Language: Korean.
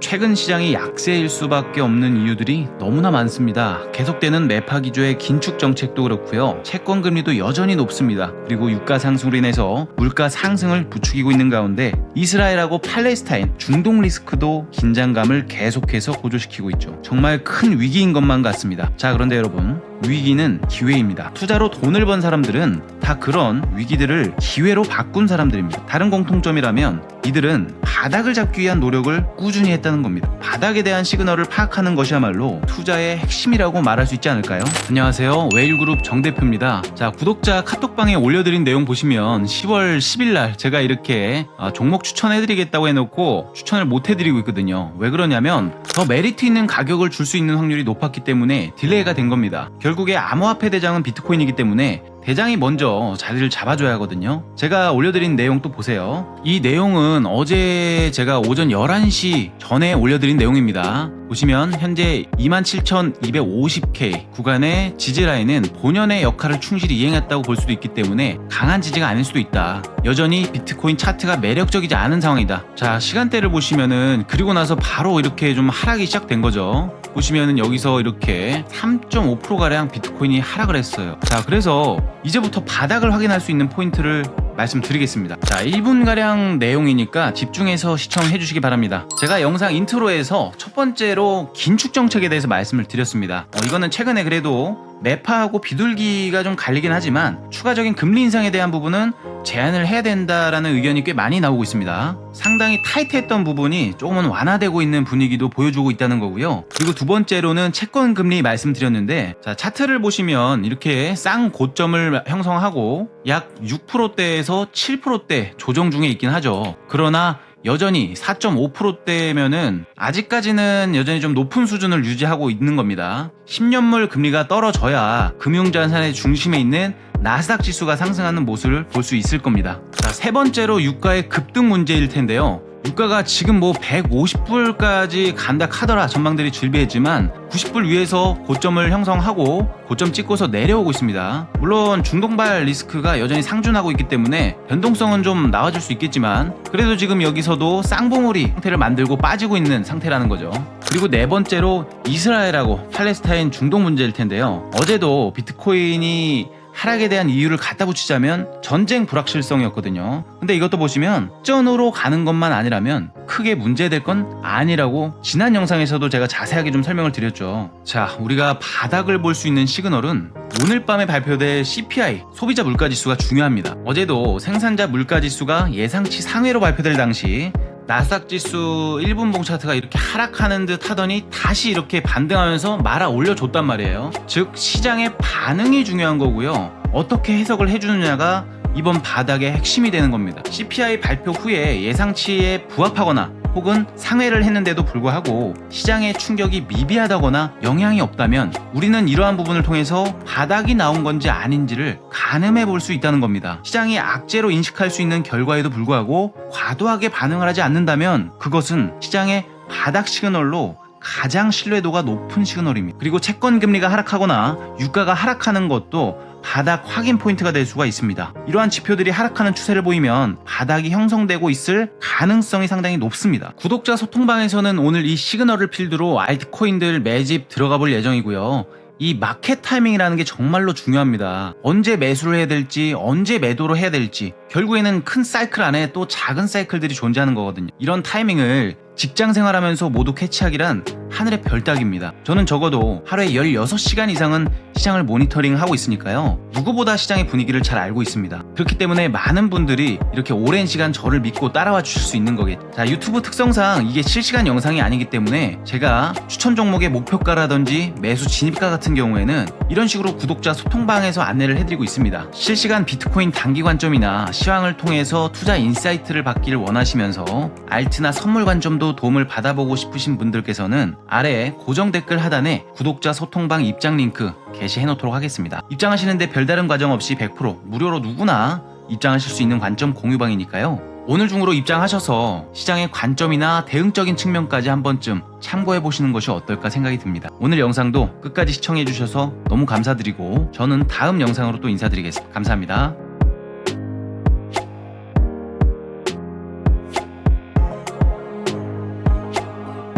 최근 시장이 약세일 수밖에 없는 이유들이 너무나 많습니다. 계속되는 매파 기조의 긴축 정책도 그렇고요. 채권 금리도 여전히 높습니다. 그리고 유가 상승으로 인해서 물가 상승을 부추기고 있는 가운데 이스라엘하고 팔레스타인, 중동 리스크도 긴장감을 계속해서 고조시키고 있죠. 정말 큰 위기인 것만 같습니다. 자, 그런데 여러분, 위기는 기회입니다. 투자로 돈을 번 사람들은 다 그런 위기들을 기회로 바꾼 사람들입니다. 다른 공통점이라면 이들은 바닥을 잡기 위한 노력을 꾸준히 했다는 겁니다. 바닥에 대한 시그널을 파악하는 것이야말로 투자의 핵심이라고 말할 수 있지 않을까요? 안녕하세요, 웨일그룹 정대표입니다. 자, 구독자 카톡방에 올려드린 내용 보시면 10월 10일날 제가 이렇게 종목 추천해드리겠다고 해놓고 추천을 못해드리고 있거든요. 왜 그러냐면 더 메리트 있는 가격을 줄 수 있는 확률이 높았기 때문에 딜레이가 된 겁니다. 결국에 암호화폐 대장은 비트코인이기 때문에 대장이 먼저 자리를 잡아줘야 하거든요. 제가 올려드린 내용 또 보세요. 이 내용은 어제 제가 오전 11시 전에 올려드린 내용입니다. 보시면 현재 27,250K 구간의 지지라인은 본연의 역할을 충실히 이행했다고 볼 수도 있기 때문에 강한 지지가 아닐 수도 있다. 여전히 비트코인 차트가 매력적이지 않은 상황이다. 자, 시간대를 보시면은 그리고 나서 바로 이렇게 좀 하락이 시작된 거죠. 보시면은 여기서 이렇게 3.5%가량 비트코인이 하락을 했어요. 자, 그래서 이제부터 바닥을 확인할 수 있는 포인트를 말씀드리겠습니다. 자, 1분가량 내용이니까 집중해서 시청해 주시기 바랍니다. 제가 영상 인트로에서 첫 번째로 긴축 정책에 대해서 말씀을 드렸습니다. 이거는 최근에 그래도 매파하고 비둘기가 좀 갈리긴 하지만 추가적인 금리 인상에 대한 부분은 제한을 해야 된다라는 의견이 꽤 많이 나오고 있습니다. 상당히 타이트했던 부분이 조금은 완화되고 있는 분위기도 보여주고 있다는 거고요. 그리고 두 번째로는 채권 금리 말씀드렸는데, 자, 차트를 보시면 이렇게 쌍 고점을 형성하고 약 6%대에서 7%대 조정 중에 있긴 하죠. 그러나 여전히 4.5%대면은 아직까지는 여전히 좀 높은 수준을 유지하고 있는 겁니다. 10년물 금리가 떨어져야 금융자산의 중심에 있는 나스닥 지수가 상승하는 모습을 볼 수 있을 겁니다. 자, 세 번째로 유가의 급등 문제일 텐데요. 유가가 지금 뭐 150불까지 간다 카더라 전망들이 즐비했지만 90불 위에서 고점을 형성하고 고점 찍고서 내려오고 있습니다. 물론 중동발 리스크가 여전히 상존하고 있기 때문에 변동성은 좀 나와줄 수 있겠지만 그래도 지금 여기서도 쌍봉우리 상태를 만들고 빠지고 있는 상태라는 거죠. 그리고 네 번째로 이스라엘하고 팔레스타인 중동 문제일 텐데요. 어제도 비트코인이 하락에 대한 이유를 갖다 붙이자면 전쟁 불확실성이었거든요. 근데 이것도 보시면 전으로 가는 것만 아니라면 크게 문제될 건 아니라고 지난 영상에서도 제가 자세하게 좀 설명을 드렸죠. 자, 우리가 바닥을 볼 수 있는 시그널은 오늘 밤에 발표될 CPI 소비자 물가지수가 중요합니다. 어제도 생산자 물가지수가 예상치 상회로 발표될 당시 나스닥 지수 1분봉 차트가 이렇게 하락하는 듯 하더니 다시 이렇게 반등하면서 말아 올려줬단 말이에요. 즉 시장의 반응이 중요한 거고요. 어떻게 해석을 해주느냐가 이번 바닥의 핵심이 되는 겁니다. CPI 발표 후에 예상치에 부합하거나 혹은 상회를 했는데도 불구하고 시장의 충격이 미비하다거나 영향이 없다면 우리는 이러한 부분을 통해서 바닥이 나온 건지 아닌지를 가늠해 볼 수 있다는 겁니다. 시장이 악재로 인식할 수 있는 결과에도 불구하고 과도하게 반응을 하지 않는다면 그것은 시장의 바닥 시그널로 가장 신뢰도가 높은 시그널입니다. 그리고 채권 금리가 하락하거나 유가가 하락하는 것도 바닥 확인 포인트가 될 수가 있습니다. 이러한 지표들이 하락하는 추세를 보이면 바닥이 형성되고 있을 가능성이 상당히 높습니다. 구독자 소통방에서는 오늘 이 시그널을 필두로 알트코인들 매집 들어가 볼 예정이고요. 이 마켓 타이밍이라는 게 정말로 중요합니다. 언제 매수를 해야 될지, 언제 매도를 해야 될지, 결국에는 큰 사이클 안에 또 작은 사이클들이 존재하는 거거든요. 이런 타이밍을 직장 생활하면서 모두 캐치하기란 하늘의 별 따기입니다. 저는 적어도 하루에 16시간 이상은 시장을 모니터링하고 있으니까요. 누구보다 시장의 분위기를 잘 알고 있습니다. 그렇기 때문에 많은 분들이 이렇게 오랜 시간 저를 믿고 따라와 주실 수 있는 거겠죠. 자, 유튜브 특성상 이게 실시간 영상이 아니기 때문에 제가 추천 종목의 목표가라든지 매수 진입가 같은 경우에는 이런 식으로 구독자 소통방에서 안내를 해드리고 있습니다. 실시간 비트코인 단기 관점이나 시황을 통해서 투자 인사이트를 받기를 원하시면서 알트나 선물 관점도 도움을 받아보고 싶으신 분들께서는 아래 고정 댓글 하단에 구독자 소통방 입장 링크 게시해 놓도록 하겠습니다. 입장하시는데 별다른 과정 없이 100% 무료로 누구나 입장하실 수 있는 관점 공유방이니까요. 오늘 중으로 입장하셔서 시장의 관점이나 대응적인 측면까지 한 번쯤 참고해 보시는 것이 어떨까 생각이 듭니다. 오늘 영상도 끝까지 시청해 주셔서 너무 감사드리고 저는 다음 영상으로 또 인사드리겠습니다. 감사합니다.